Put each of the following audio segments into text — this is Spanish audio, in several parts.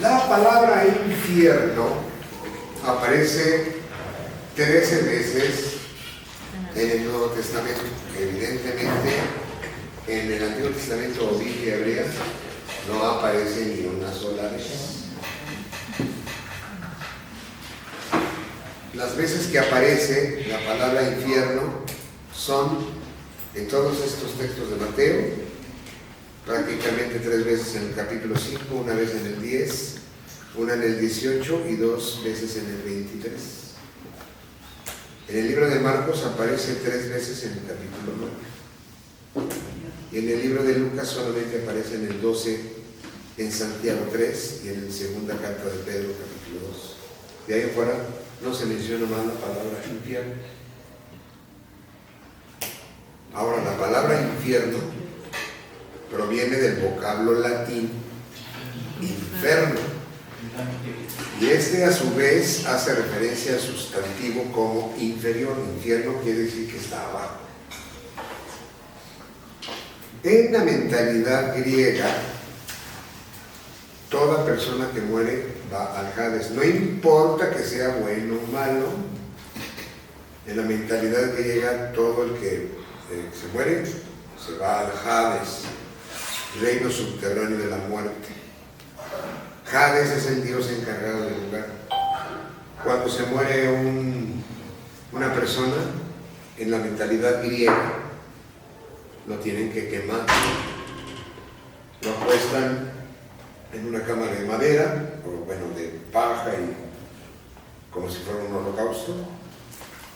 La palabra infierno aparece 13 veces en el Nuevo Testamento. Evidentemente, en el Antiguo Testamento o Biblia hebrea no aparece ni una sola vez. Las veces que aparece la palabra infierno son en todos estos textos de Mateo, prácticamente 3 veces en el capítulo 5, una vez en el 10, una en el 18 y 2 veces en el 23. En el libro de Marcos aparece 3 veces en el capítulo 9. Y en el libro de Lucas solamente aparece en el 12, en Santiago 3 y en la segunda carta de Pedro, capítulo 2. De ahí en fuera no se menciona más la palabra infierno. Ahora, la palabra infierno proviene del vocablo latín inferno, y este a su vez hace referencia al sustantivo como inferior. Infierno quiere decir que está abajo. En la mentalidad griega, toda persona que muere va al Hades, no importa que sea bueno o malo. En la mentalidad griega, todo el que se muere se va al Hades, reino subterráneo de la muerte. Hades es el dios encargado del lugar. Cuando se muere una persona, en la mentalidad griega, lo tienen que quemar. Lo apuestan en una cámara de madera, o bueno, de paja, y como si fuera un holocausto,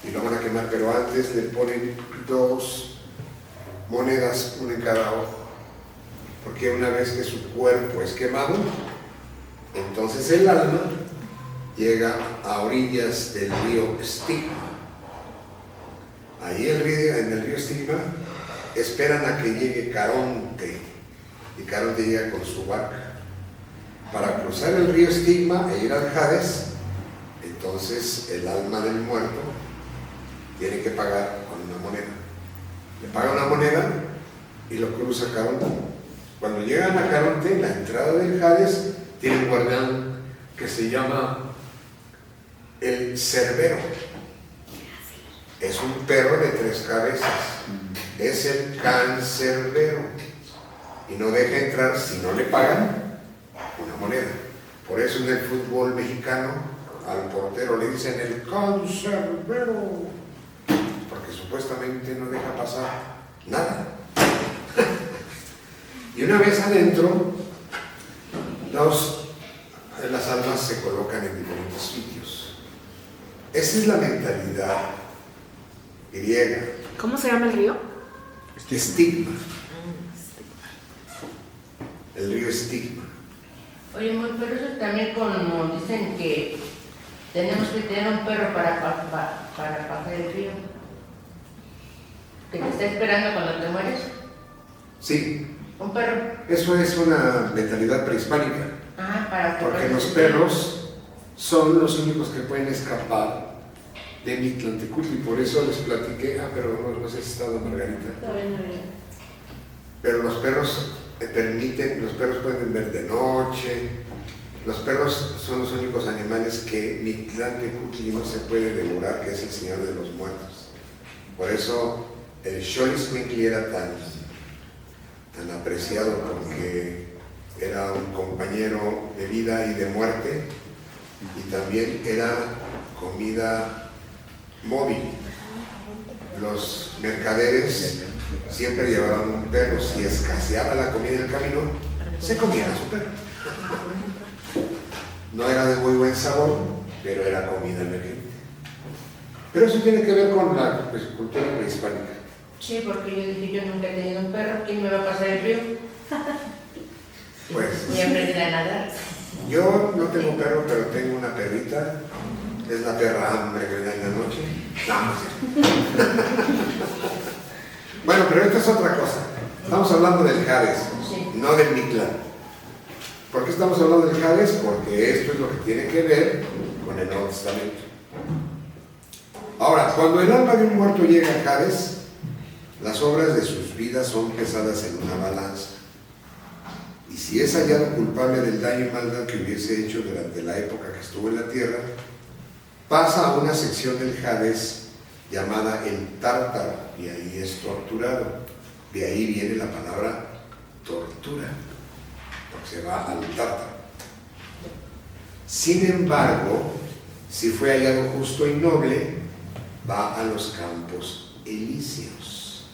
y lo van a quemar, pero antes le ponen 2 monedas, una en cada ojo, porque una vez que su cuerpo es quemado, entonces el alma llega a orillas del río Estigma. Ahí en el río Estigma esperan a que llegue Caronte, y Caronte llega con su barca para cruzar el río Estigma e ir al Hades. Entonces el alma del muerto tiene que pagar con una moneda. Le paga una moneda y lo cruza Caronte. Cuando llegan a Caronte, en la entrada del Hades, tiene un guardián que se llama el Cerbero. Es un perro de 3 cabezas. Es el cancerbero. Y no deja entrar si no le pagan una moneda. Por eso en el fútbol mexicano al portero le dicen el cancerbero, porque supuestamente no deja pasar nada. Y una vez adentro, las almas se colocan en diferentes sitios. Esa es la mentalidad griega. ¿Cómo se llama el río? Estigma. El río Estigma. Oye, pero eso también, como dicen que tenemos que tener un perro para pasar el río, que te está esperando cuando te mueres. Sí. Un perro. Eso es una mentalidad prehispánica. Porque los perros son los únicos que pueden escapar de Mictlantecutli. Por eso les platiqué, pero no sé si está Margarita. Pero los perros los perros pueden ver de noche. Los perros son los únicos animales que Mictlantecutli no se puede devorar, que es el Señor de los Muertos. Por eso el Xolixcuintli era tan apreciado, porque era un compañero de vida y de muerte, y también era comida móvil. Los mercaderes siempre llevaban un perro. Si escaseaba la comida en el camino, se comía a su perro. No era de muy buen sabor, pero era comida emergente. Pero eso tiene que ver con la cultura prehispánica. Sí, porque yo dije, yo nunca he tenido un perro, ¿quién me va a pasar el río? Pues voy a aprender a nadar. Yo no tengo perro, pero tengo una perrita. Es la perra hambre que me da en la noche. Bueno, pero esto es otra cosa. Estamos hablando del Hades, no del Mictlán. ¿Por qué estamos hablando del Hades? Porque esto es lo que tiene que ver con el Nuevo Testamento. Ahora, cuando el alma de un muerto llega al Hades, las obras de sus vidas son pesadas en una balanza y y si es hallado culpable del daño y maldad que hubiese hecho durante la época que estuvo en la tierra, pasa a una sección del Hades llamada el Tártaro, y ahí es torturado. De ahí viene la palabra tortura, porque se va al Tártaro. Sin embargo, si fue hallado justo y noble, va a los campos elíseos,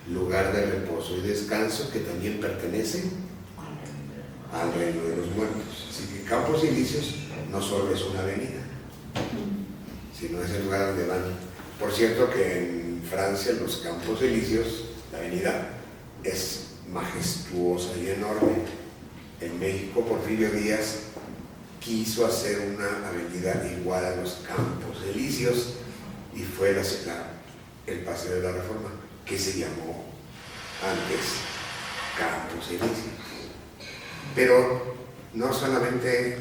lugar de reposo y descanso que también pertenece al reino de los muertos. Así que campos elíseos no solo es una avenida, sino es el lugar donde van. Por cierto que en Francia los campos elíseos, la avenida es majestuosa y enorme. En México Porfirio Díaz quiso hacer una avenida igual a los campos elíseos y fue el Paseo de la Reforma, que se llamó antes Campos Elíseos. Pero no solamente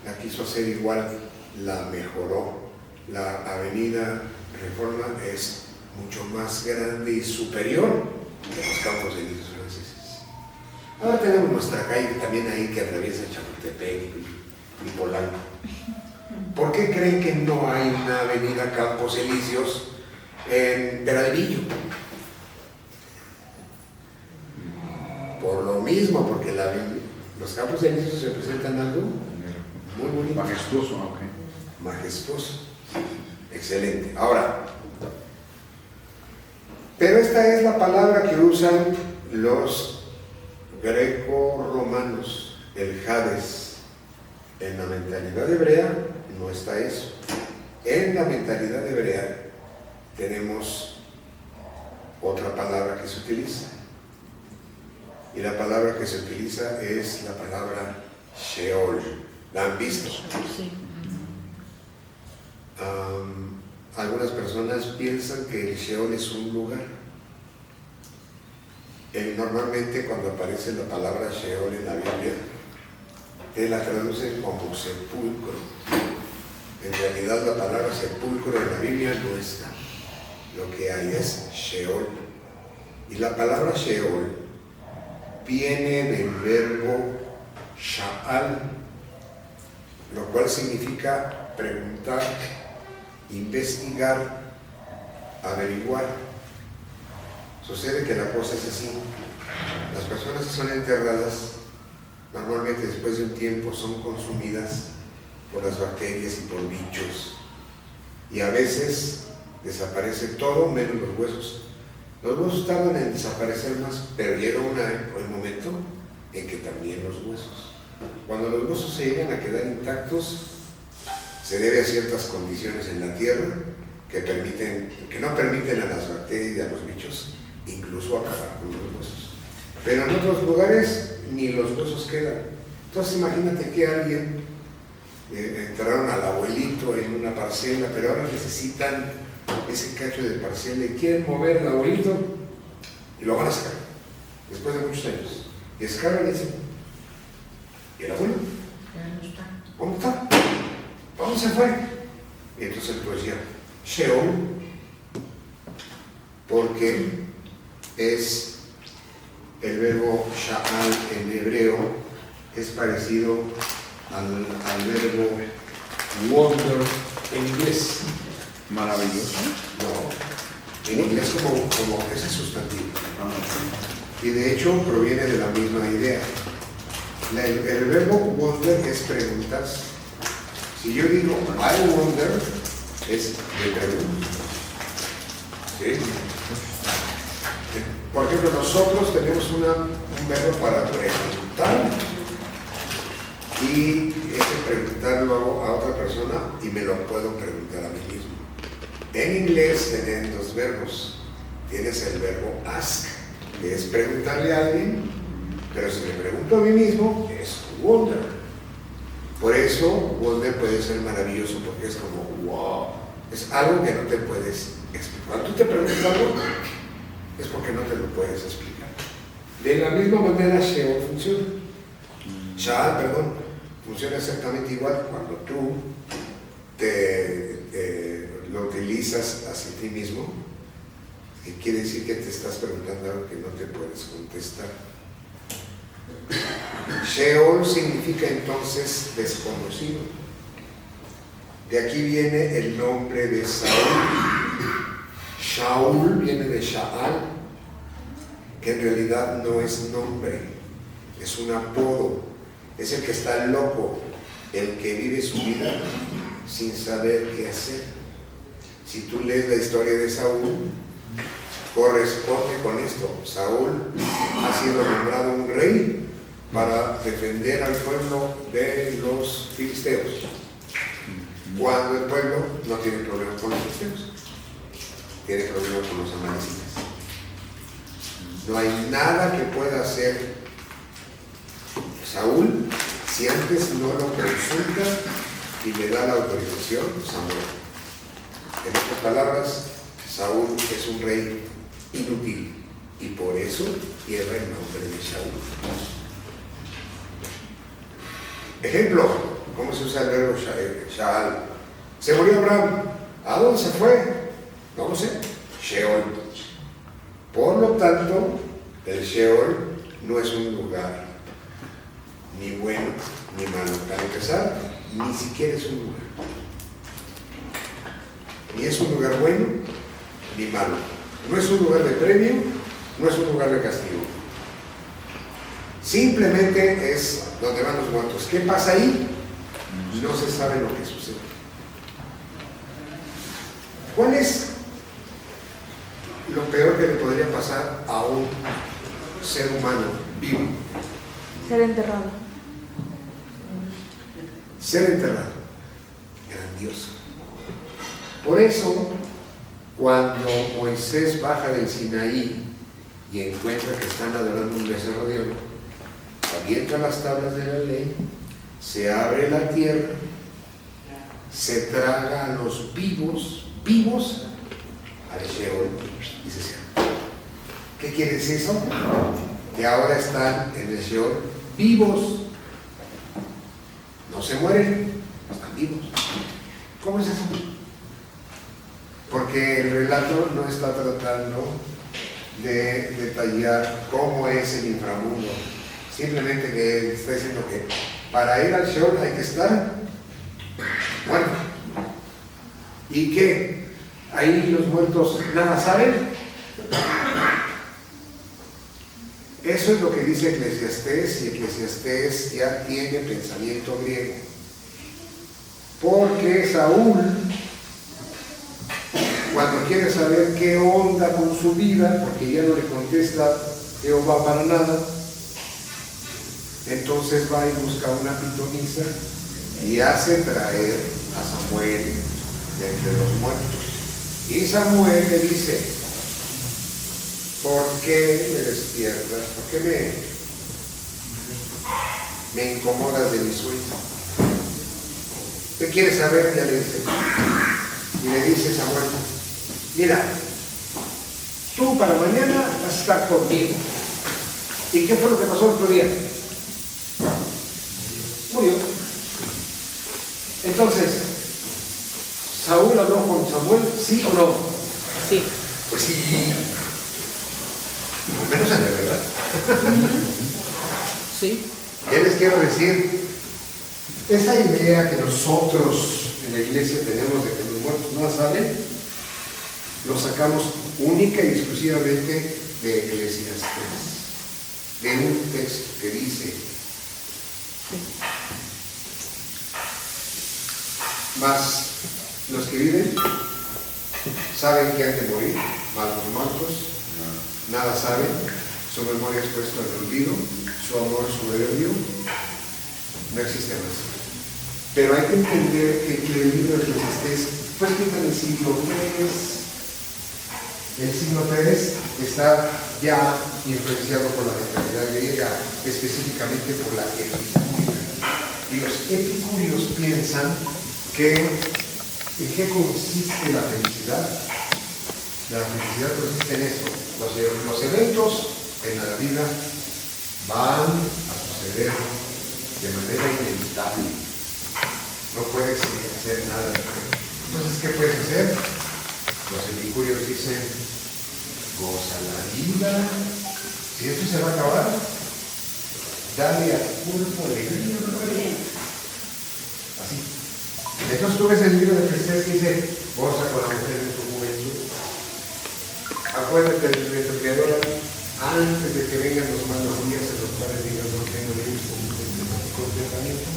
la quiso hacer igual, la mejoró. La avenida Reforma es mucho más grande y superior que los Campos Elíseos franceses. Ahora tenemos nuestra calle también ahí que atraviesa Chapultepec y Polanco. ¿Por qué creen que no hay una avenida Campos Elíseos en Veradillo? Por lo mismo, porque los Campos Elíseos representan algo muy bonito. Majestuoso, ok. Majestuoso. Excelente. Ahora, pero esta es la palabra que usan los greco-romanos, el Hades. En la mentalidad hebrea no está eso. En la mentalidad hebrea tenemos otra palabra que se utiliza. Y la palabra que se utiliza es la palabra Sheol. ¿La han visto? Sí. Algunas personas piensan que el Sheol es un lugar. Normalmente cuando aparece la palabra Sheol en la Biblia, te la traducen como sepulcro. En realidad la palabra sepulcro en la Biblia no está. Lo que hay es Sheol. Y la palabra Sheol viene del verbo Sha'al, lo cual significa preguntar, investigar, averiguar. Sucede que la cosa es así. Las personas que son enterradas normalmente después de un tiempo son consumidas por las bacterias y por bichos, y a veces desaparece todo menos los huesos. Los huesos tardan en desaparecer más, pero llega un momento en que también los huesos. Cuando los huesos se llegan a quedar intactos, se debe a ciertas condiciones en la tierra que no permiten a las bacterias y a los bichos incluso acabar con los huesos. Pero en otros lugares ni los huesos quedan. Entonces imagínate que alguien enterraron al abuelito en una parcela, pero ahora necesitan ese cacho de parcela y quieren mover al abuelito y lo van a sacar después de muchos años. Y escalan y dicen, ¿y el abuelo? ¿Dónde está? ¿Dónde se fue? Y entonces el poesía, Sheol, porque es el verbo sha'al en hebreo, es parecido al verbo wonder en inglés. Maravilloso. No, en inglés como ese sustantivo. Y de hecho proviene de la misma idea. El verbo wonder es preguntas. Si yo digo I wonder, es de pregunta. ¿Sí? Por ejemplo, nosotros tenemos un verbo para preguntar, y ese preguntarlo a otra persona y me lo puedo preguntar a mí mismo. En inglés tienen dos verbos. Tienes el verbo ask, que es preguntarle a alguien, pero si me pregunto a mí mismo, es wonder. Por eso, wonder puede ser maravilloso, porque es como, wow, es algo que no te puedes explicar. Cuando tú te preguntas algo, es porque no te lo puedes explicar. De la misma manera, Sheol funciona. Sha'al, funciona exactamente igual cuando tú lo utilizas hacia ti mismo, que quiere decir que te estás preguntando algo que no te puedes contestar. Sheol significa entonces desconocido. De aquí viene el nombre de Saúl. Shaul viene de Shaal, que en realidad no es nombre, es un apodo. Es el que está loco, el que vive su vida sin saber qué hacer. Si tú lees la historia de Saúl, corresponde con esto. Saúl ha sido nombrado un rey para defender al pueblo de los filisteos, cuando el pueblo no tiene problema con los filisteos, tiene problema con los amalecitas. No hay nada que pueda hacer Saúl si antes no lo consulta y le da la autorización Samuel. En otras palabras, Saúl es un rey inútil y por eso lleva el nombre de Saúl. Ejemplo, ¿cómo se usa el verbo Shaal? Se murió Abraham. ¿A dónde se fue? No lo sé. Sheol. Por lo tanto, el Sheol no es un lugar ni bueno ni malo. Para empezar, ni siquiera es un lugar. Ni es un lugar bueno ni malo. No es un lugar de premio, no es un lugar de castigo. Simplemente es donde van los muertos. ¿Qué pasa ahí? No se sabe lo que sucede. ¿Cuál es lo peor que le podría pasar a un ser humano vivo? Ser enterrado. Ser enterrado. Grandioso. Por eso, cuando Moisés baja del Sinaí y encuentra que están adorando un becerro de oro, avienta las tablas de la ley, se abre la tierra, se traga a los vivos al Sheol y se cierra. ¿Qué quiere decir eso? Que ahora están en el Sheol vivos. No se mueren, están vivos. ¿Cómo es eso? Porque el relato no está tratando de detallar cómo es el inframundo. Simplemente que está diciendo que para ir al Sheol hay que estar muerto. ¿Y qué? Ahí los muertos nada saben. Eso es lo que dice Eclesiastés, y Eclesiastés ya tiene pensamiento griego. Porque Saúl, cuando quiere saber qué onda con su vida, porque ya no le contesta Jehová para nada, entonces va y busca una pitonisa y hace traer a Samuel de entre los muertos. Y Samuel le dice: ¿por qué me despiertas? ¿Por qué me incomodas de mi sueño? ¿Qué quieres saber? Ya le dice. Y le dice Samuel: mira, tú para mañana vas a estar conmigo. ¿Y qué fue lo que pasó el otro día? Murió. Entonces, ¿Saúl habló con Samuel? ¿Sí o no? Sí. Pues sí. Al menos en la verdad. Sí. Ya les quiero decir, esa idea que nosotros en la iglesia tenemos de que los muertos no saben, lo sacamos única y exclusivamente de Eclesiastés, de un texto que dice: mas los que viven saben que han de morir, mas los muertos nada saben, su memoria es puesta en el olvido, su amor soberbio no existe más. Pero hay que entender que el libro de Eclesiastés fue escrito en el siglo III. El siglo III está ya influenciado por la mentalidad griega, específicamente por la ética. Y los epicúreos piensan que ¿en qué consiste la felicidad? La felicidad consiste en esto: los eventos en la vida van a suceder de manera inevitable. No puedes hacer nada. Entonces, ¿qué puedes hacer? Los epicúreos dicen: goza la vida. Si esto se va a acabar, dale a tu cuerpo alegría nueva. Así. Entonces tú ves el libro de Eclesiastés que dice, goza con la mujer de tu juventud. Acuérdate de tu Creador antes de que vengan los malos días en los cuales digas no tengo leyes completamente.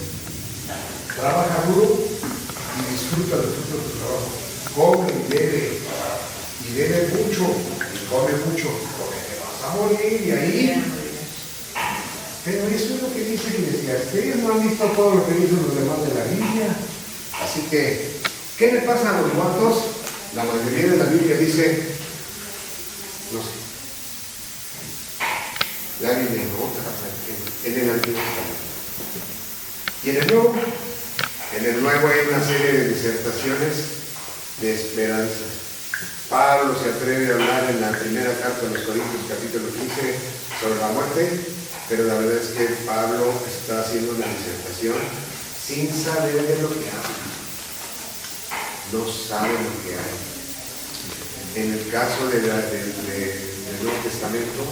Trabaja duro y disfruta del fruto de tu trabajo. Come y bebe mucho, y come mucho, porque te vas a morir y ahí. Pero eso es lo que dice Eclesiastés. No han visto todo lo que dicen los demás de la Biblia. Así que, ¿qué le pasa a los muertos? La mayoría de la Biblia dice, no sé. La Biblia no, en el Antiguo Testamento. Y en el Nuevo hay una serie de disertaciones de esperanza. Pablo se atreve a hablar en la primera carta de los Corintios, capítulo 15, sobre la muerte, pero la verdad es que Pablo está haciendo una disertación sin saber de lo que habla. No sabe lo que hay. En el caso del Nuevo Testamento,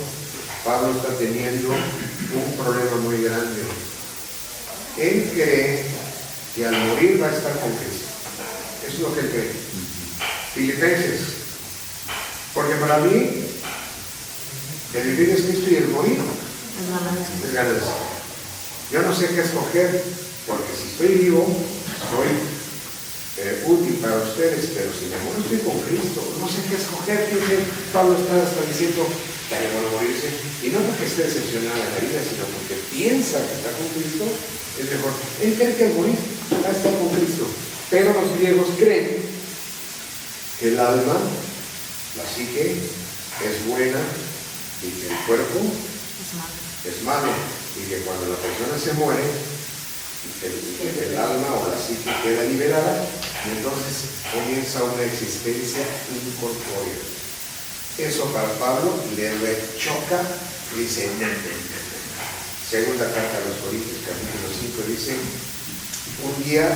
Pablo está teniendo un problema muy grande. Él cree que al morir va a estar con Cristo. Eso es lo que él cree. Filipenses. Porque para mí, el vivir es Cristo y el morir es ganancia. Yo no sé qué escoger, porque si estoy vivo, soy útil para ustedes, pero si me muero estoy con Cristo. No sé qué escoger. Fíjense, Pablo está hasta diciendo que le van a morirse, y no porque esté decepcionado en la vida, sino porque piensa que está con Cristo, es mejor. Él cree que al morir va a estar con Cristo. Pero los griegos creen que el alma, la psique, es buena y que el cuerpo es malo, y que cuando la persona se muere, el alma o la psique queda liberada, y entonces comienza una existencia incorpórea. Eso para Pablo le rechoca, dice, no. Segunda carta a los Corintios, capítulo 5, dice, un día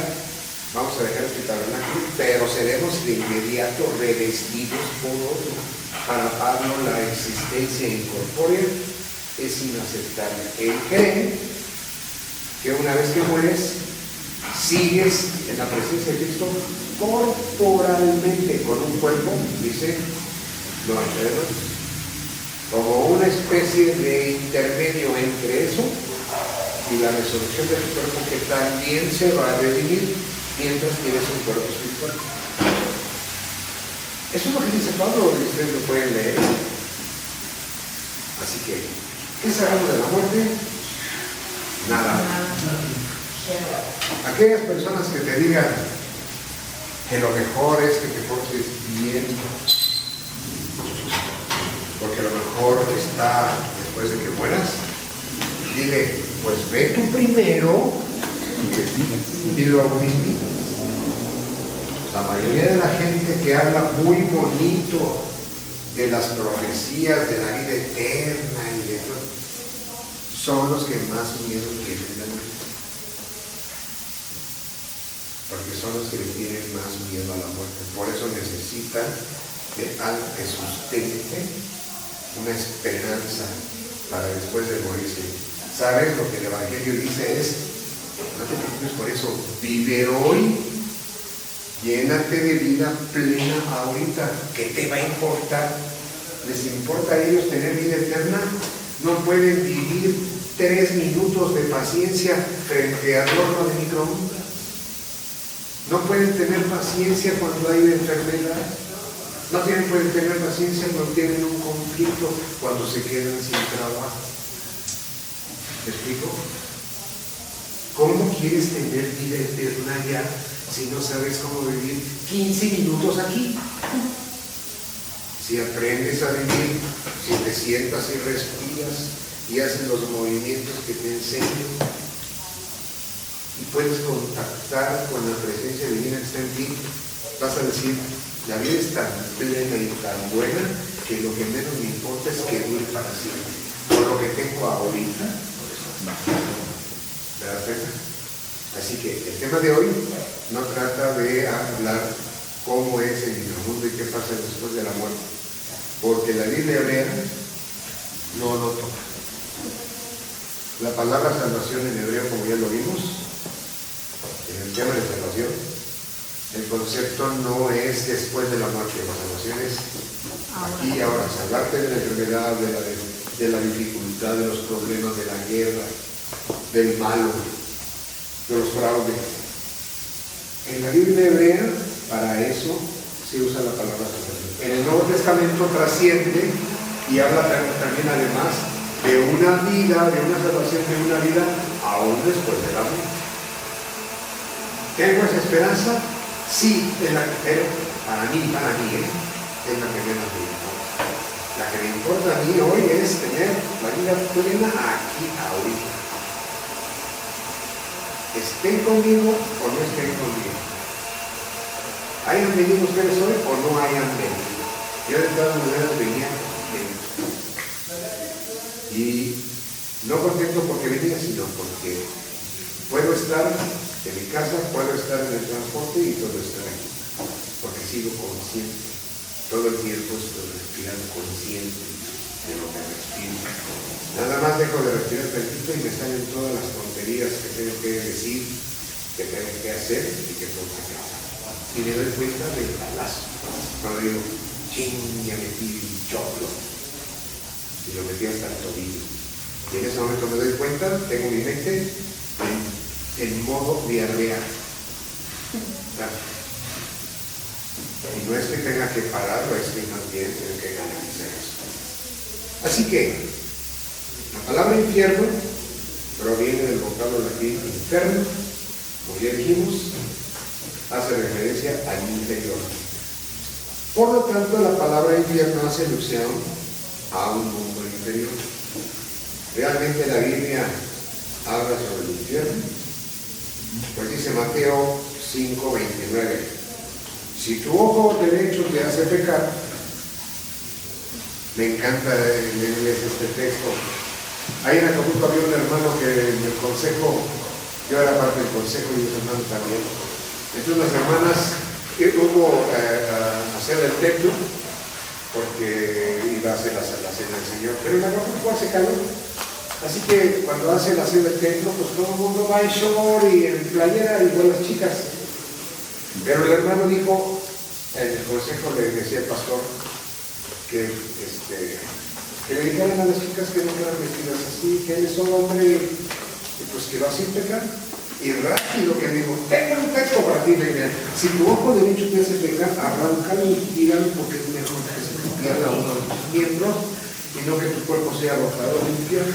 vamos a dejar este tabernáculo, pero seremos de inmediato revestidos por otro. Para Pablo la existencia incorpórea es inaceptable. Él cree que una vez que mueres, sigues en la presencia de Cristo corporalmente, con un cuerpo, dice, no enfermo, como una especie de intermedio entre eso y la resurrección de tu cuerpo, que también se va a redimir mientras tienes un cuerpo espiritual. Eso es lo que dice Pablo, y ustedes lo pueden leer. Así que, ¿qué sabemos de la muerte? Nada. Aquellas personas que te digan que lo mejor es que te portes bien, porque lo mejor está después de que mueras, dile, pues ve tú primero y luego me invitas. La mayoría de la gente que habla muy bonito de las profecías de la vida eterna y de todo, son los que más miedo tienen de la muerte. Porque son los que le tienen más miedo a la muerte. Por eso necesitan de algo que sustente una esperanza para después de morirse. ¿Sabes? Lo que el Evangelio dice es, no te preocupes por eso, vive hoy, llénate de vida plena ahorita. ¿Qué te va a importar? ¿Les importa a ellos tener vida eterna? No pueden vivir 3 minutos de paciencia frente al horno de microondas. No pueden tener paciencia cuando hay una enfermedad. No pueden tener paciencia cuando tienen un conflicto, cuando se quedan sin trabajo. ¿Me explico? ¿Cómo quieres tener vida eterna ya si no sabes cómo vivir 15 minutos aquí? Si aprendes a vivir, si te sientas y respiras y haces los movimientos que te enseño, y puedes contactar con la presencia divina que está en ti, vas a decir, la vida es tan plena y tan buena que lo que menos me importa es que dure para siempre. Por lo que tengo ahorita, ¿te das cuenta? Así que el tema de hoy no trata de hablar cómo es el inframundo y qué pasa después de la muerte, porque la Biblia hebrea no lo toca. La palabra salvación en hebreo, como ya lo vimos, en el tema de salvación, el concepto no es después de la muerte, la salvación es aquí y ahora, salvarte de la enfermedad, de la dificultad, de los problemas, de la guerra, del malo, de los fraudes. En la Biblia hebrea, para eso se usa la palabra salvación. En el Nuevo Testamento trasciende y habla también además de una vida, de una salvación, de una vida aún después de la muerte. ¿Tengo esa esperanza? Sí, pero para mí, es la que menos me importa. La que me importa a mí hoy es tener la vida plena aquí, ahorita. Estén conmigo o no estén conmigo. ¿Hayan venido ustedes hoy o no hayan venido? Yo de todas maneras venía. Y no contento porque venía, sino porque puedo estar en mi casa, puedo estar en el transporte y puedo estar aquí. Porque sigo consciente. Todo el tiempo estoy respirando consciente de lo que respiro. Nada más dejo de respirar tantito y me salen todas las tonterías que tengo que decir, que tengo que hacer y que tengo que pensar. Y me doy cuenta del palazo. Cuando digo, ching, ya metí el choclo. Y lo metí hasta el tobillo. Y en ese momento me doy cuenta, tengo mi mente en modo diarrea. Y no es que tenga que pararlo, es que más bien tengo que canalizar eso. Así que, la palabra infierno proviene del vocablo latín inferno, como ya dijimos, hace referencia al interior. Por lo tanto, la palabra infierno hace alusión a un mundo interior. ¿Realmente la Biblia habla sobre el infierno? Pues dice Mateo 5:29. Si tu ojo derecho te hace pecar, me encanta leerles este texto. Ahí en Acapulco había un hermano que en el consejo, yo era parte del consejo y los hermanos también. Entonces las hermanas hubo a hacer el templo, porque iba a hacer la cena del Señor, pero en Acapulco hace calor. Así que cuando hace la cena del templo, pues todo el mundo va en short y en playera, igual las chicas. Pero el hermano dijo, en el consejo le decía al pastor, que le dijeran a las chicas que no quedan vestidas así, que él es un hombre, y pues que va sin pecar. Y rápido que digo, tengo un texto para ti, Leila. Si tu ojo derecho te hace pecar, arráncalo y tíralo, porque es mejor que se te pierda uno de tus miembros y no que tu cuerpo sea arrojado al infierno.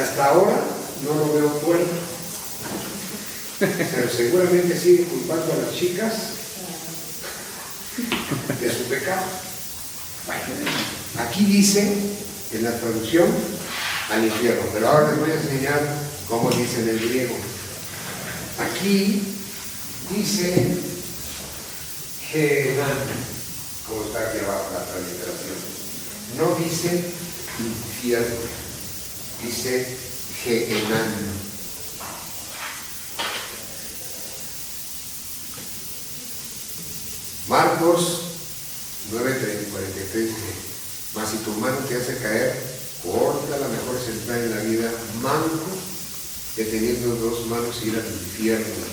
Hasta ahora no lo veo puerto, pero seguramente sigue culpando a las chicas de su pecado. Bueno, aquí dice en la traducción al infierno, pero ahora les voy a enseñar cómo dice en el griego. Aquí dice Gehenam, como está aquí abajo la transliteración. No dice infierno, dice Gehenam. Marcos 9:43 dice, mas si tu mano te hace caer, córtala, mejor es entrar en la vida manco que teniendo dos manos ir al infierno,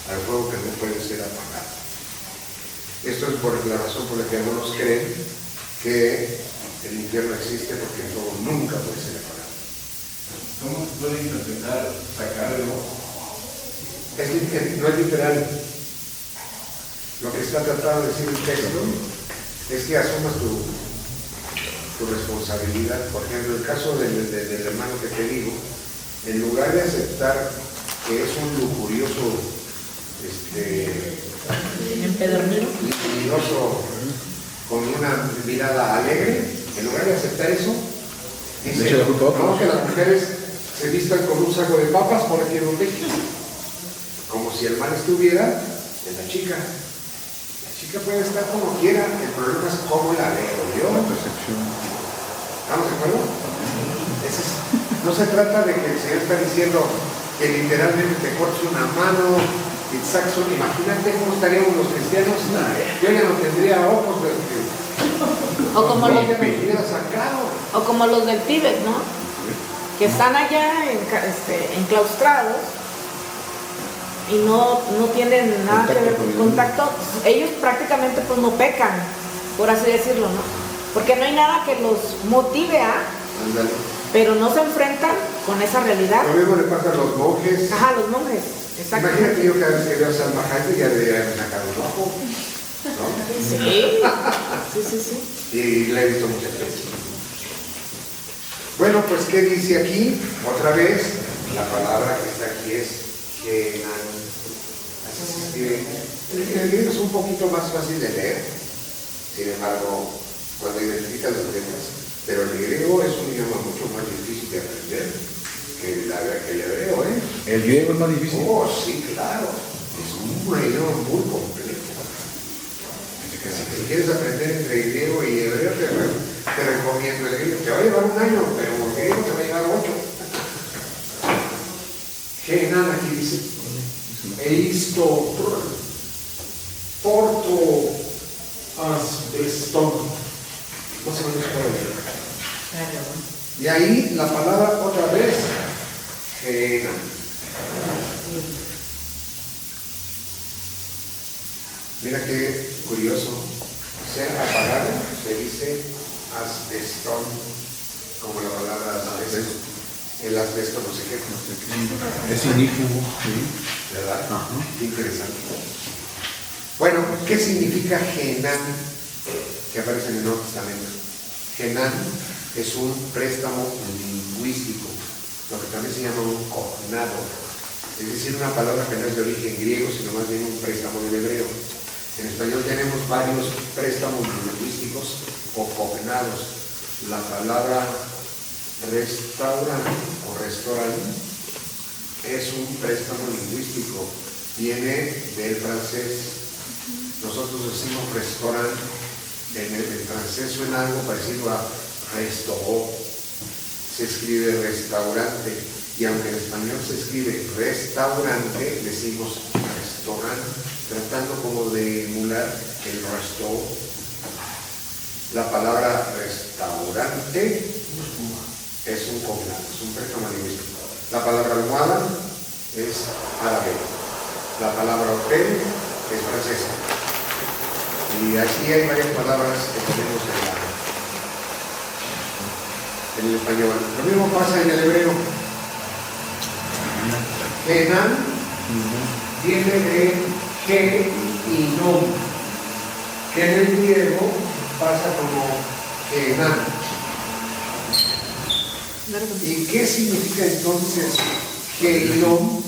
al fuego que no puede ser apagado. Esto es por la razón por la que algunos creen que el infierno existe, porque el fuego nunca puede ser apagado. ¿Cómo se puede interpretar sacar el ojo? No es literal. Lo que está tratando de decir el texto es que asumas tu responsabilidad. Por ejemplo, el caso del hermano que te digo, en lugar de aceptar que es un lujurioso, empedernido, lujurioso con una mirada alegre, en lugar de aceptar eso, dice, no, que las mujeres se vistan con un saco de papas por aquí en un techo, como si el mal estuviera en la chica. La chica puede estar como quiera, el problema es cómo la leo yo. ¿Estamos de acuerdo? No se trata de que el Señor está diciendo que literalmente te cortes una mano y saxo. Imagínate cómo estaríamos los cristianos. Yo ya no tendría ojos, pero o como los me hubiera sacado. o como los del Tíbet, ¿no? que están allá enclaustrados y no tienen nada que ver con contacto, ellos prácticamente pues no pecan, por así decirlo, ¿no? Porque no hay nada que los motive a, Ándale. pero no se enfrentan con esa realidad. Lo mismo le pasa a los monjes. Ajá, los monjes, exactamente. Imagínate yo cada vez que veo a Salma Hayek ya debería sacar un ojo, ¿no? Sí. Y la he visto muchas veces. Bueno, pues ¿qué dice aquí? Otra vez, la palabra que está aquí es Kenan. Así se escribe. El griego es un poquito más fácil de leer, sin embargo, cuando identifica las letras. Pero el griego es un idioma mucho más difícil de aprender que el hebreo, ¿eh? ¿El griego es más difícil? Oh, sí, claro. Es un idioma muy complejo. Si quieres aprender entre griego y hebreo, te recomiendo el griego. Te va a llevar un año, pero el griego te va a llevar 8. Kenan aquí dice, eisto porto asbeston. No se me puede. Y ahí la palabra otra vez, Kenan. Mira qué curioso. Ser apagado se dice asbestón, como la palabra asbesto. El asbesto no sé qué. Es inífugo, sí. ¿Verdad? Ajá. Qué interesante. Bueno, ¿qué significa Genan? Que aparece en el Nuevo Testamento. Genan es un préstamo lingüístico, lo que también se llama un cognado. Es decir, una palabra que no es de origen griego, sino más bien un préstamo del hebreo. En español tenemos varios préstamos lingüísticos o cognados. La palabra restaurante o restaurant es un préstamo lingüístico. Viene del francés. Nosotros decimos restaurant. En el francés suena algo parecido a restaurant. Se escribe restaurante. Y aunque en español se escribe restaurante, decimos restaurante, tratando como de emular el restaurant. La palabra restaurante es un cognado, es un préstamo lingüístico. La palabra almohada es árabe. La palabra hotel es francesa. Y aquí hay varias palabras que tenemos en el español. Lo mismo pasa en el hebreo. Kenan viene de Ge y Nom, que en el griego pasa como Kenan. ¿Y qué significa entonces Ge y Nom?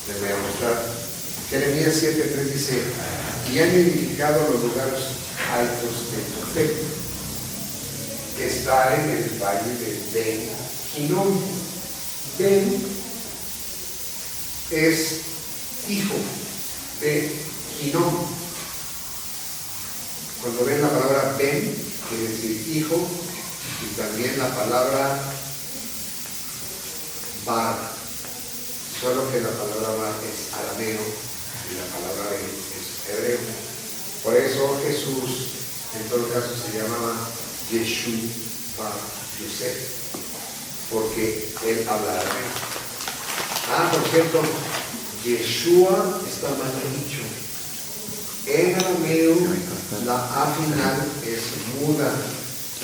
Les voy a mostrar. Jeremías 7:3 dice, y han edificado los lugares altos de Topet, que está en el valle de Ben Hinnom. Ben es hijo de Hinnom. Cuando ven la palabra Ben, quiere decir hijo, y también la palabra Bar, solo que la palabra Bar es arameo y la palabra Ben es hebreo. Por eso Jesús, en todo caso, se llamaba Yeshua Bar Yosef, porque él habla arameo. Por cierto, Yeshua está mal dicho. En arameo, la A final es muda.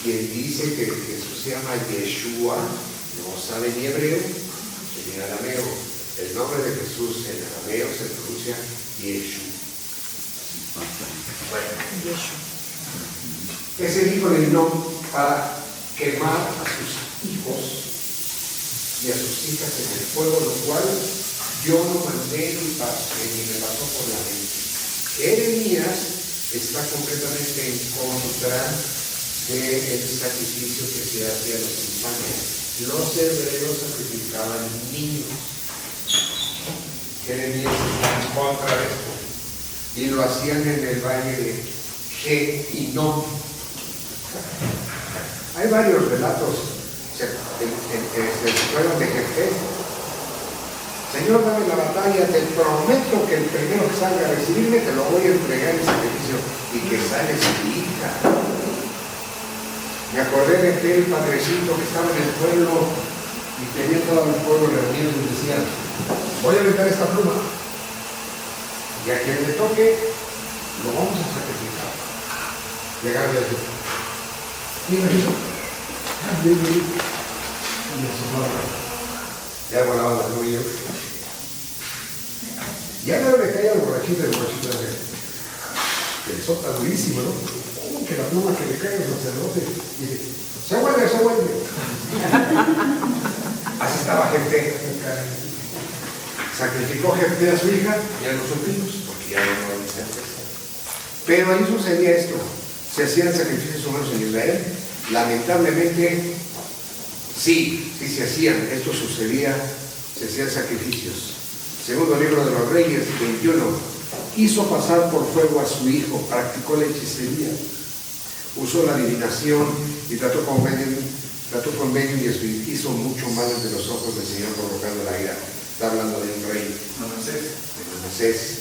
Quien dice que Jesús se llama Yeshua no sabe ni hebreo ni arameo. El nombre de Jesús en arameo se pronuncia Yeshua. Bueno, es el hijo de Hinnom para quemar a sus hijos y a sus hijas en el fuego, lo cual yo no mandé ni me pasó por la mente. Jeremías está completamente en contra del sacrificio que se hacía a los infantes. Los hebreos sacrificaban niños. Jeremías está en contra de esto. Y lo hacían en el valle de Ge y Nom. Hay varios relatos que fueron de Jefté. Señor, dame la batalla, te prometo que el primero que salga a recibirme te lo voy a entregar en sacrificio y que sale su hija. Me acordé de aquel padrecito que estaba en el pueblo y tenía todo el pueblo reunido y decía, voy a aventar esta pluma, y a quien le toque, lo vamos a sacrificar. Llegaron y le dijo, mira eso, ya volaban las nubes. Ya no le caía al borrachito, el borrachito que le sopla durísimo, ¿no? ¿Cómo que la pluma que le cae al sacerdote? Y dice, se vuelve. Así estaba Jefté. Sacrificó Jefté a su hija y a los sobrinos, porque ya no lo hacía. Pero ahí sucedía esto. Se hacían sacrificios humanos en Israel. Lamentablemente, sí se hacían. Esto sucedía, se hacían sacrificios. Segundo libro de los Reyes, 21. Hizo pasar por fuego a su hijo, practicó la hechicería, usó la adivinación y trató con medio y hizo mucho mal ante los ojos del Señor, provocando la ira. Está hablando de un rey, Manasés.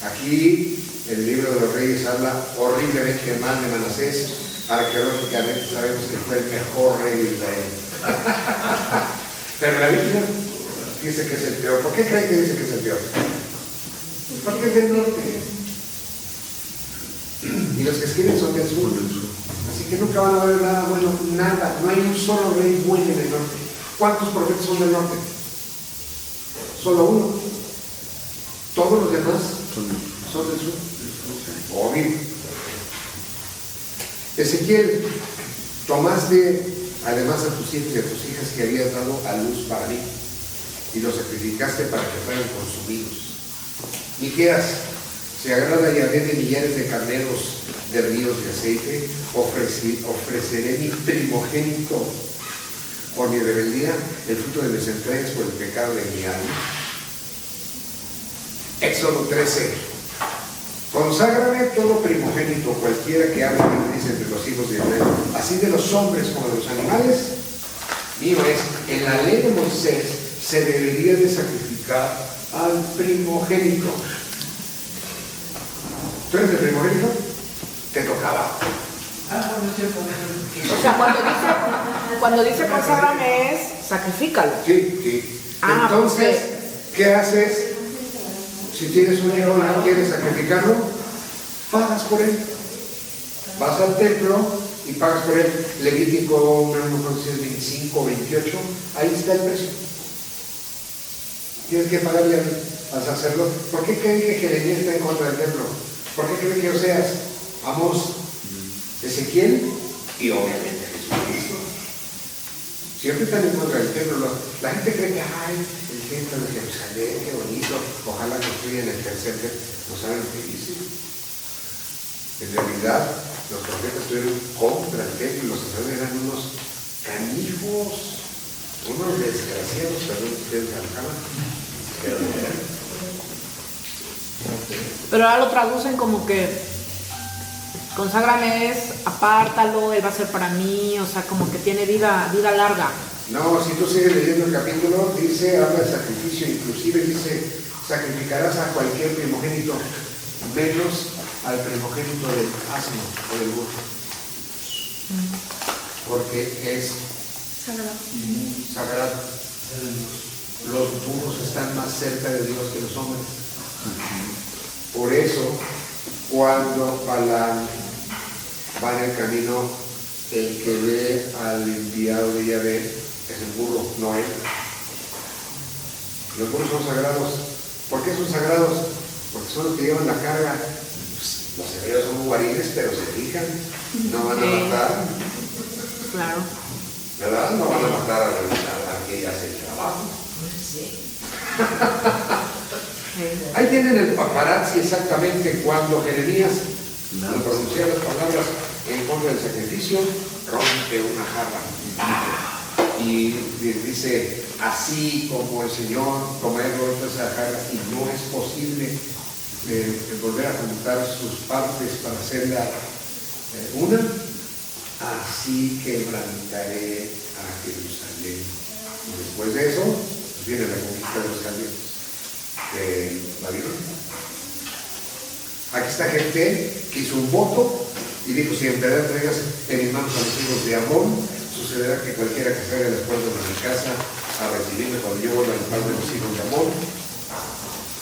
Aquí el libro de los Reyes habla horriblemente mal de Manasés. Arqueológicamente sabemos que fue el mejor rey de Israel. Pero la Biblia dice que es el peor. ¿Por qué creen que dice que es el peor? Porque es del norte. Y los que escriben son del sur. Así que nunca van a ver nada bueno, nada. No hay un solo rey bueno en el norte. ¿Cuántos profetas son del norte? Solo uno. Todos los demás son del sur. Obvio. Ezequiel, tomaste además a tus hijos y a tus hijas que habías dado a luz para mí, y los sacrificaste para que fueran consumidos. Miqueas, se agrada Yahvé de millares de carneros de ríos de aceite, ofreceré mi primogénito por mi rebeldía, el fruto de mis entrañas por el pecado de mi alma. Éxodo 13. Conságrame todo primogénito, cualquiera que hable y dice entre los hijos de Israel, así de los hombres como de los animales, mío es. En la ley de Moisés se debería de sacrificar al primogénito. ¿Tú eres el primogénito? Te tocaba. O sea, cuando dice conságrame es sacrifícalo. Sí. Entonces, ¿qué haces? Si tienes un hijo y no quieres sacrificarlo, pagas por él. Vas al templo y pagas por él. Levítico, no sé si es 25 o 28, ahí está el precio. Tienes que pagarle al sacerdote. ¿Por qué creen que Jeremías está en contra del templo? ¿Por qué creen que Oseas, Amós, Ezequiel y obviamente Jesucristo? Siempre están en contra del templo. La gente cree que, el templo de Jerusalén, qué bonito, ojalá construyan el tercer templo. No saben lo que dice. En realidad, los profetas estuvieron contra el templo y los sacerdotes eran unos canijos, unos desgraciados, perdón, ustedes alcaban. Pero ahora lo traducen como que conságrame es apártalo, él va a ser para mí, o sea, como que tiene vida larga. No, si tú sigues leyendo el capítulo, dice, habla de sacrificio, inclusive dice, sacrificarás a cualquier primogénito, menos al primogénito del asno o del burro. Porque es sagrado. Los burros están más cerca de Dios que los hombres. Por eso, cuando Balaam va en el camino, el que ve al enviado de Yahvé es el burro, no él. Los burros son sagrados. ¿Por qué son sagrados? Porque son los que llevan la carga. Pues, los hebreos son guarines, pero se fijan, no van a matar. Claro. ¿Verdad? No van a matar a que hace el trabajo. Ahí tienen el paparazzi exactamente cuando Jeremías, al pronunciar las palabras en contra del sacrificio, rompe una jarra y dice, así como el Señor, como Él rompe esa jarra, y no es posible volver a juntar sus partes para hacerla una, así quebrantaré a Jerusalén. Y después de eso, viene la conquista de los caldeos de Babilonia. Aquí está Jefté, que hizo un voto y dijo, si en verdad traigas en mis manos a los hijos de Amón, sus sucederá que cualquiera que salga de las puertas de mi casa a recibirme cuando yo vuelva al par de los hijos de amor,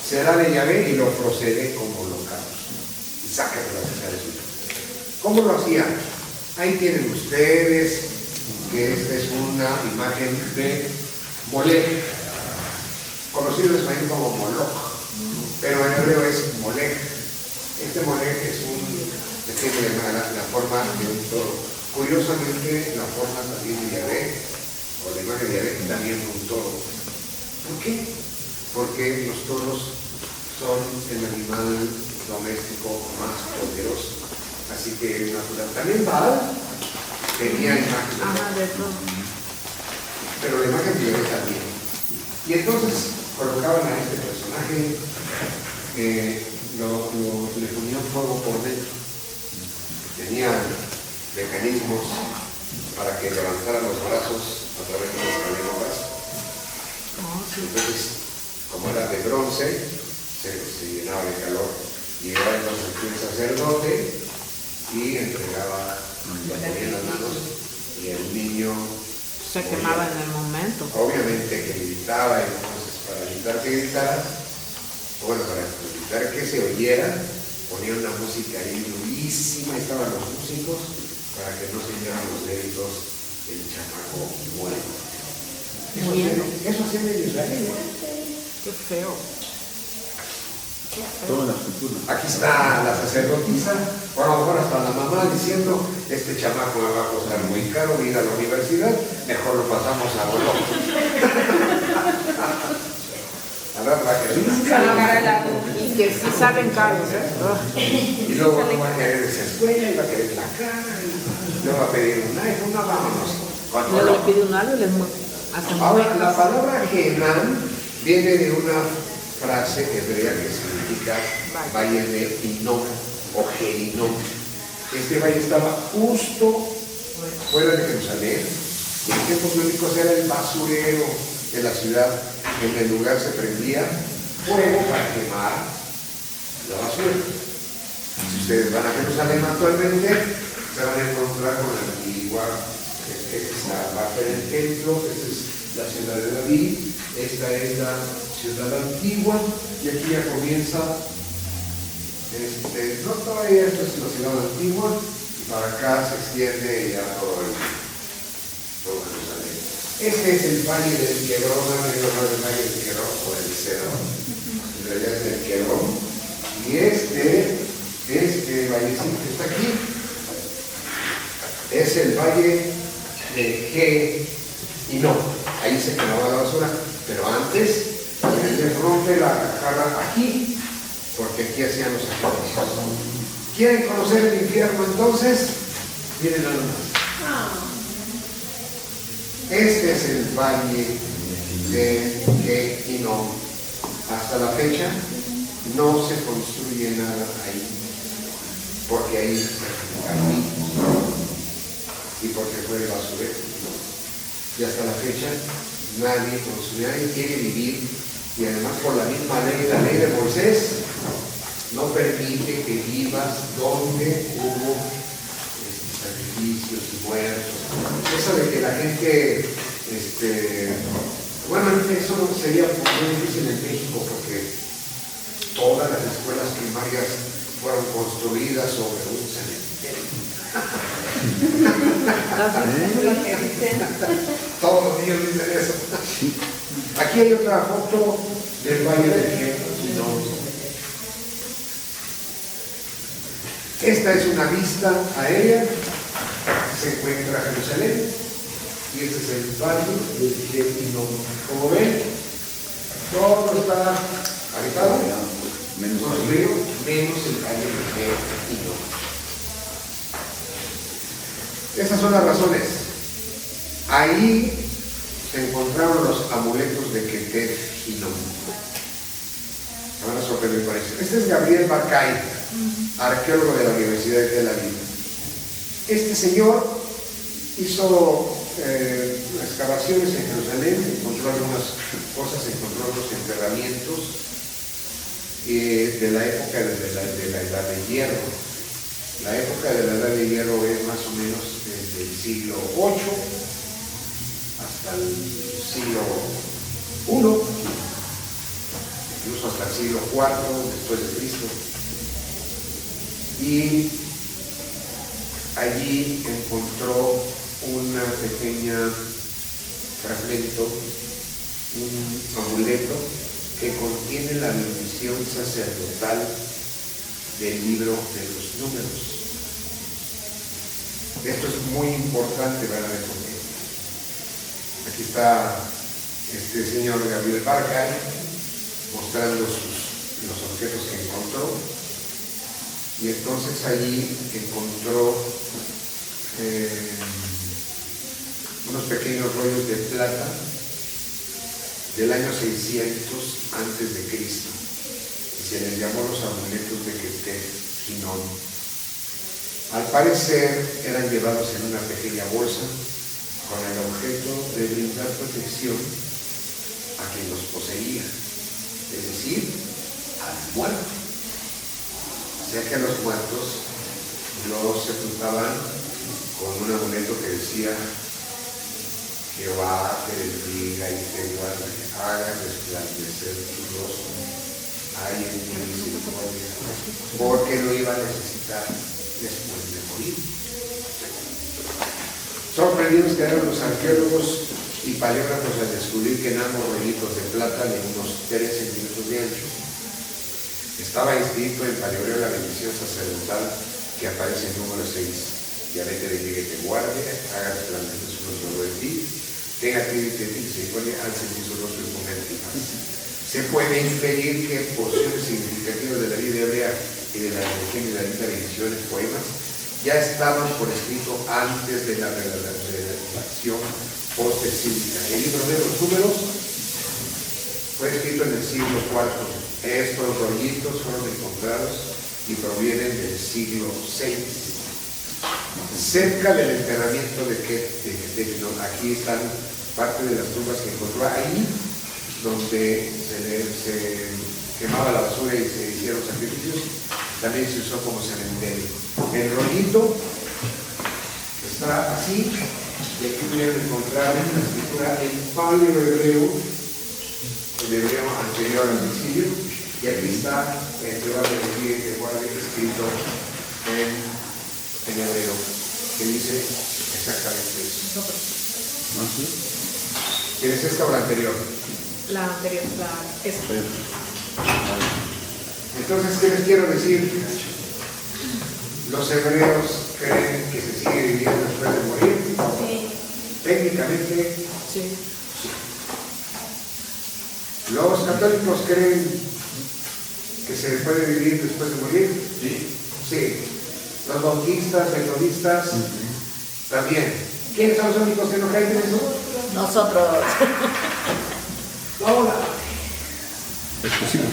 será de Yahvé y lo procederé como holocausto. Y sácate la ceja de su vida. ¿Cómo lo hacían? Ahí tienen ustedes que esta es una imagen de Molech, conocido en español como Moloch, pero en hebreo es Molech. Este Molech es la forma de un toro. Curiosamente, la forma también de Yahvé, o la imagen de Yahvé, también de un toro. ¿Por qué? Porque los toros son el animal doméstico más poderoso. Así que es natural. También Baal tenía imagen de todo. pero la imagen de Yahvé también. Y entonces colocaban a este personaje, le ponían fuego por dentro. Tenía mecanismos para que levantara los brazos a través de las cadenas. Entonces, como era de bronce, se llenaba de calor. Llegaba entonces aquí el sacerdote y entregaba, le ponía las manos y el niño Se quemaba en el momento. obviamente que gritaba, entonces para evitar que gritara, bueno, para evitar que se oyera, ponía una música ahí durísima, estaban los músicos para que no se oyeran los gritos del chamaco muerto. Eso hacían en Israel, ¿no? Qué feo. Todas las culturas. Aquí está la sacerdotisa, o a lo mejor hasta la mamá diciendo, este chamaco me va a costar muy caro ir a la universidad, mejor lo pasamos a Bolón. Al rato va a querer. Y que sí salen caros, ¿eh? Y luego no va a querer esa escuela, y va a querer la cara, y luego va a pedir un iPhone, no vámonos. Luego le pide un algo y les hacen Ahora, la palabra Genán viene de una frase hebrea que significa valle de Hinnom o Geinnom. Este valle estaba justo fuera de Jerusalén y en tiempos bíblicos era el basurero de la ciudad. En el lugar se prendía fuego para quemar la basura. Si ustedes van a Jerusalén actualmente, se van a encontrar con la antigua, esta parte del templo. Esta es la ciudad de David, esta es la ciudad antigua, y aquí ya comienza, no todavía esta es la ciudad antigua, y para acá se extiende ya todo Jerusalén. Este es el valle del Quebrón, no el valle del Quebrón o del Cedrón, en realidad es del Quebrón, y este vallecito que está aquí es el valle de Hinnom. Ahí se quemaba la basura, pero antes se rompe la jarra aquí, porque aquí hacían los sacrificios. ¿Quieren conocer el infierno entonces? Miren nada más. Este es el valle de Hinnom. Hasta la fecha no se construye nada ahí, porque ahí se sacrificaron y porque fue el basurero. Y hasta la fecha nadie quiere vivir, y además por la misma ley, la ley de Moisés no permite que vivas donde hubo sacrificios y muertos. Eso de que la gente, bueno, eso sería muy difícil en México porque todas las escuelas primarias fueron construidas sobre un cementerio. Todos los niños dicen eso. Aquí hay otra foto del valle de Hinnom. Esta es una vista aérea. Se encuentra Jerusalén y este es el valle de Hinnom. Como ven, todo está habitado, construido, menos el valle de Hinnom. Estas son las razones. Ahí se encontraron los amuletos de Keter Hinnom. Se van a sorprender con eso. Este es Gabriel Bacay, arqueólogo de la Universidad de Tel Aviv. Este señor hizo excavaciones en Jerusalén, encontró algunas cosas, encontró los enterramientos de la época de la Edad de Hierro. La época de la Edad de Hierro es más o menos desde el siglo VIII hasta el siglo I, incluso hasta el siglo IV después de Cristo. Y allí encontró un pequeño fragmento, un amuleto que contiene la bendición sacerdotal del libro de los números. Esto es muy importante, ¿verdad? Porque aquí está este señor Gabriel Barcay mostrando los objetos que encontró, y entonces allí encontró unos pequeños rollos de plata del año 600 antes de Cristo, y se les llamó los amuletos de Quetzalcoatl. Al parecer eran llevados en una pequeña bolsa con el objeto de brindar protección a quien los poseía, es decir, al muerto. O sea que a los muertos los sepultaban con un amuleto que decía: Jehová te bendiga y te guarde, haga resplandecer tu rostro, hay en ti misericordia, porque lo iba a necesitar después de morir. Sorprendidos quedaron los arqueólogos y paleógrafos al descubrir que en ambos rollitos de plata de unos 3 centímetros de ancho estaba inscrito en paleogreo la bendición sacerdotal que aparece en número 6: Yahvé te bendiga y te guarde, haga resplandecer su rostro sobre ti, tenga piedad y misericordia, alce en ti su rostro y ponga en ti paz. Se puede inferir que porciones significativas de la Biblia hebrea y de la religión y de la Biblia, bendiciones, poemas, ya estaban por escrito antes de la redacción post-exílica. El libro de los números fue escrito en el siglo IV. Estos rollitos fueron encontrados y provienen del siglo VI. Cerca del enterramiento de Quetzalcoatl, aquí están parte de las tumbas que encontró ahí, donde se quemaba la basura y se hicieron sacrificios. También se usó como cementerio. El rollito está así, y aquí pudieron encontrar la escritura en paleohebreo, el hebreo anterior al exilio, y aquí está Jehová te bendiga y te guarde, escrito en hebreo, que dice exactamente eso. ¿Quién es esta o la anterior? La anterior, esta. Entonces, ¿qué les quiero decir? Los hebreos creen que se sigue viviendo después de morir. Sí. Técnicamente, Sí. los católicos creen que se puede vivir después de morir. Sí. Sí. Los bautistas, metodistas, también. ¿Quiénes son los únicos que no creen en eso? Nosotros. Ahora. Exclusivo.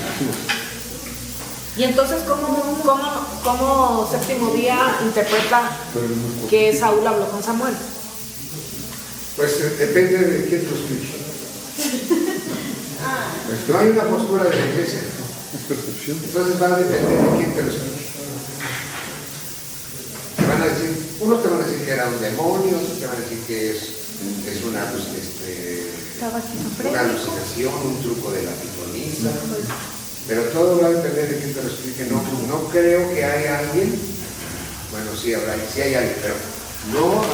Y entonces, ¿cómo Séptimo Día interpreta que Saúl habló con Samuel? Pues depende de quién lo escuche. No hay una postura de la iglesia. Es percepción. Entonces va a depender de quién te lo escuche. Te van a decir, unos te van a decir que era un demonio, otros te van a decir que es una alucinación, un truco de la pitonisa. Pero todo va a depender de quién te lo explique. No creo que haya alguien, bueno, sí hay alguien, pero no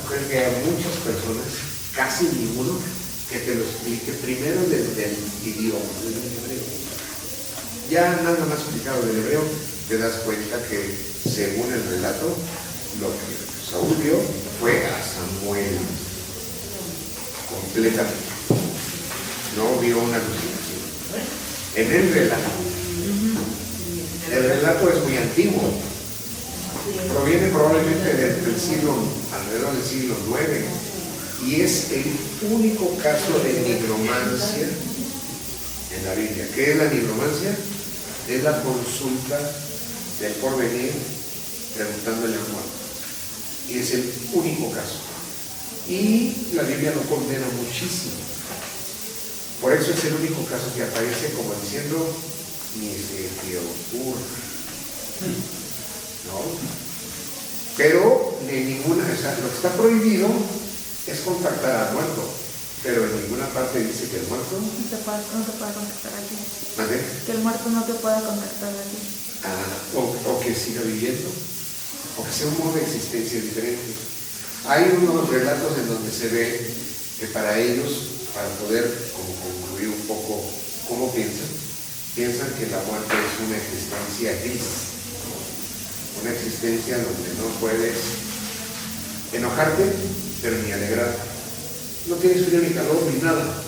creo que haya muchas personas, casi ninguno, que te lo explique primero desde el idioma, desde el hebreo. Ya nada más explicado del hebreo, te das cuenta que según el relato, lo que Saúl vio fue a Samuel completamente. No vio una alucinación. En el relato es muy antiguo, proviene probablemente del siglo, alrededor del siglo IX, y es el único caso de nigromancia en la Biblia. ¿Qué es la nigromancia? Es la consulta del porvenir preguntándole a muerto, y es el único caso, y la Biblia lo condena muchísimo. Por eso es el único caso que aparece como diciendo, ni se te ocurra. ¿No? Pero de ninguna, o sea, lo que está prohibido es contactar al muerto. Pero en ninguna parte dice que el muerto. No se puede contactar aquí. ¿Vale? Que el muerto no te pueda contactar aquí. O que siga viviendo, o que sea un modo de existencia diferente. Hay unos relatos en donde se ve que para ellos, para poder como concluir un poco cómo piensan que la muerte es una existencia gris, una existencia donde no puedes enojarte, pero ni alegrar. No tienes frío ni calor ni nada.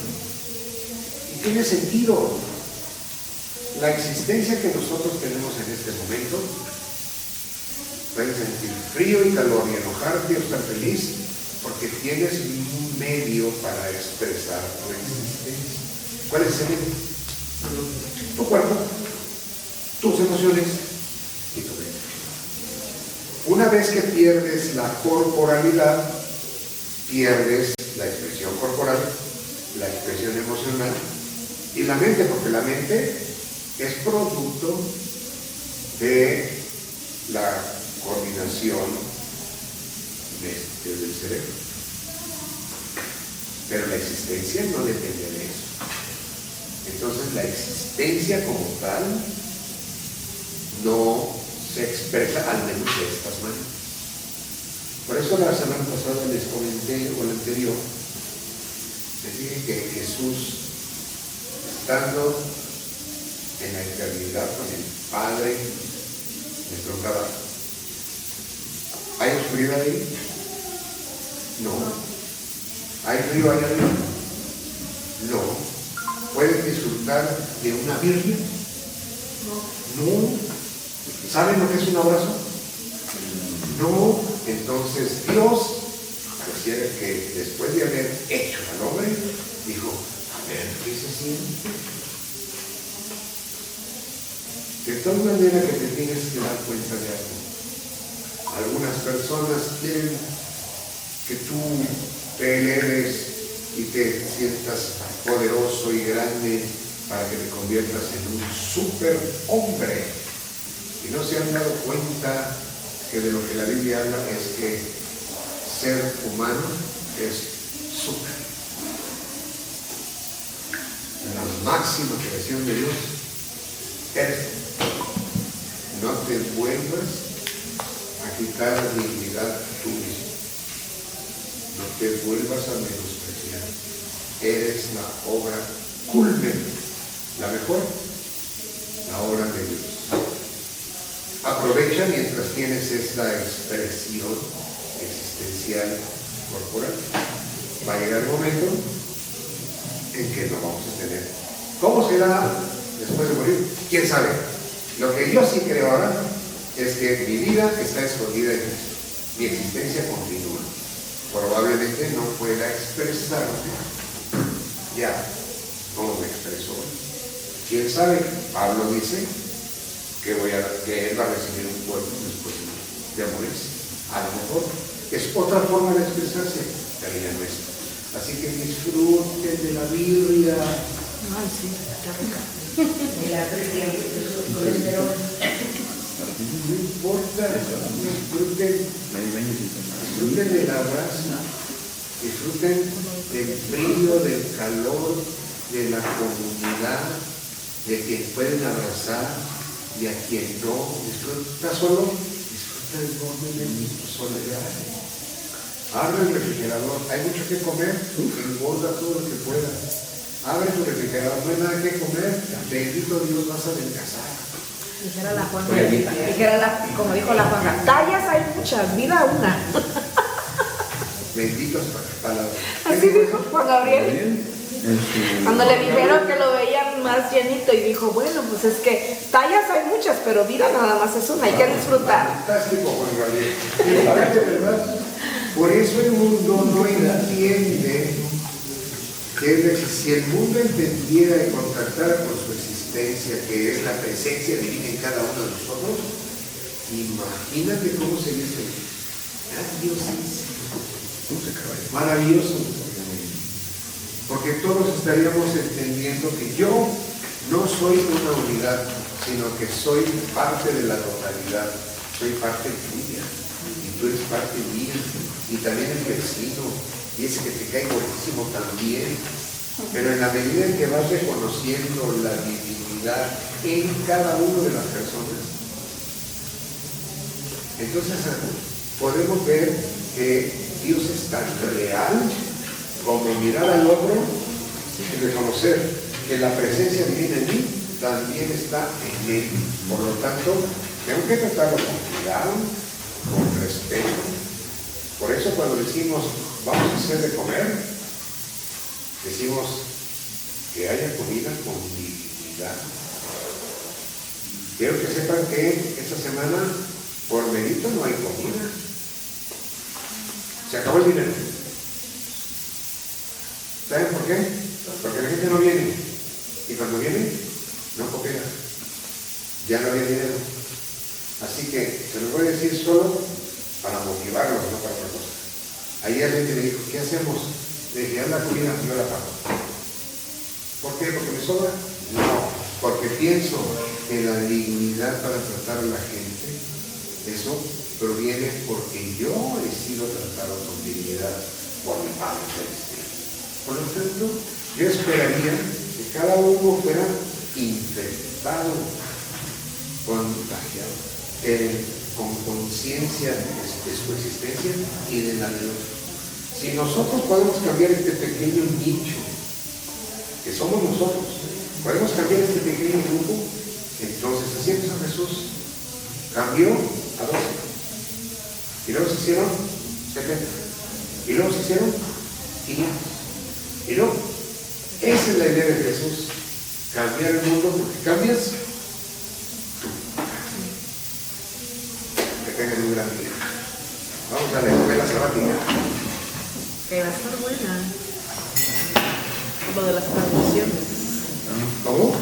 Y tiene sentido. La existencia que nosotros tenemos en este momento, puedes sentir frío y calor y enojarte o estar feliz porque tienes un medio para expresar tu existencia. ¿Cuál es ese medio? Tu cuerpo, tus emociones y tu mente. Una vez que pierdes la corporalidad, pierdes la expresión corporal, la expresión emocional y la mente, porque la mente es producto de la coordinación del cerebro. Pero la existencia no depende de eso. Entonces la existencia como tal no se expresa, al menos de estas maneras. Por eso la semana pasada les comenté, o la anterior, les dije que Jesús, estando en la eternidad con el Padre, nuestro trabajo, ¿hay oscuridad ahí? No. ¿Hay frío allá arriba? No. ¿Pueden disfrutar de una virgen? No. ¿Saben lo que es un abrazo? No. Entonces Dios pareciera que después de haber hecho al hombre, dijo, a ver, ¿qué se siente? De tal manera que te tienes que dar cuenta de algo. Algunas personas quieren que tú te eleves y te sientas poderoso y grande para que te conviertas en un superhombre. Y no se han dado cuenta que de lo que la Biblia habla es que ser humano es super. La máxima creación de Dios eres tú. No te vuelvas a quitar dignidad tú mismo. No te vuelvas a menospreciar. Eres la obra culmen, la mejor, la obra de Dios. Aprovecha mientras tienes esta expresión existencial corporal. Va a llegar el momento en que no vamos a tener. ¿Cómo será después de morir? ¿Quién sabe? Lo que yo sí creo ahora es que mi vida está escondida en Cristo. Mi existencia continúa. Probablemente no pueda expresarme ya como me expreso hoy. ¿Quién sabe? Pablo dice que él va a recibir un cuerpo después de morirse. A lo mejor es otra forma de expresarse, pero ya no es. Así que disfruten de la Biblia. Ay, sí, qué rica. De la birria, el colesterol. No importa, disfruten del abrazo, disfruten del frío, del calor, de la comunidad, de quien pueden abrazar y a quien no. Disfruta solo, disfruta el momento de soledad. Abre el refrigerador, hay mucho que comer, engorda todo lo que puedas. Abre tu refrigerador, no hay nada que comer, bendito Dios, vas a adelgazar. Dijera la Juanga, como dijo la Juanga, tallas hay muchas, vida una. Benditas palabras. Así dijo Juan Gabriel. Cuando le dijeron que lo veían más llenito y dijo, bueno, pues es que tallas hay muchas, pero vida nada más es una, hay que disfrutar. Fantástico, Juan Gabriel. ¿Verdad? Por eso el mundo no entiende que si el mundo entendiera y contactara con su existencia, que es la presencia divina en cada uno de nosotros, imagínate cómo sería este maravilloso, porque todos estaríamos entendiendo que yo no soy una unidad, sino que soy parte de la totalidad, soy parte tuya y tú eres parte mía, y también el vecino, y ese que te cae gordísimo también. Pero en la medida en que vas reconociendo la divinidad en cada uno de las personas, entonces podemos ver que Dios es tan real como mirar al otro y reconocer que la presencia divina en mí también está en él. Por lo tanto, tengo que tratarlo con cuidado, con respeto. Por eso cuando decimos, vamos a hacer de comer, decimos que haya comida con dignidad. Quiero que sepan que esta semana, por mérito, no hay comida. Se acabó el dinero. ¿Saben por qué? Porque la gente no viene. Y cuando viene, no coopera. Ya no había dinero. Así que se los voy a decir solo para motivarlos, no para otra cosa. Ayer alguien me dijo, ¿qué hacemos? Le dije, haz la comida, yo la pago. ¿Por qué? ¿Porque me sobra? No, porque pienso que la dignidad para tratar a la gente, eso proviene porque yo he sido tratado con dignidad por mi Padre Celestial. Por lo tanto, yo esperaría que cada uno fuera infectado, contagiado, con conciencia de su existencia y de la de otros. Si nosotros podemos cambiar este pequeño nicho, que somos nosotros, podemos cambiar este pequeño grupo, entonces así empezó Jesús. Cambió a 12. Y luego se hicieron 70. Y luego se hicieron 500. Y luego, esa es la idea de Jesús, cambiar el mundo, porque cambias tú. Que tengan un gran día. Vamos a la escuela sabática. Que va a estar buena. Por lo de las traducciones. ¿Cómo?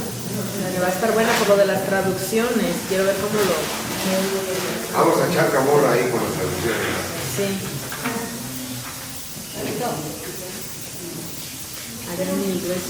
Que va a estar buena por lo de las traducciones. Quiero ver cómo lo... Vamos a echar camorra ahí con las traducciones. Sí. A ver mi iglesia.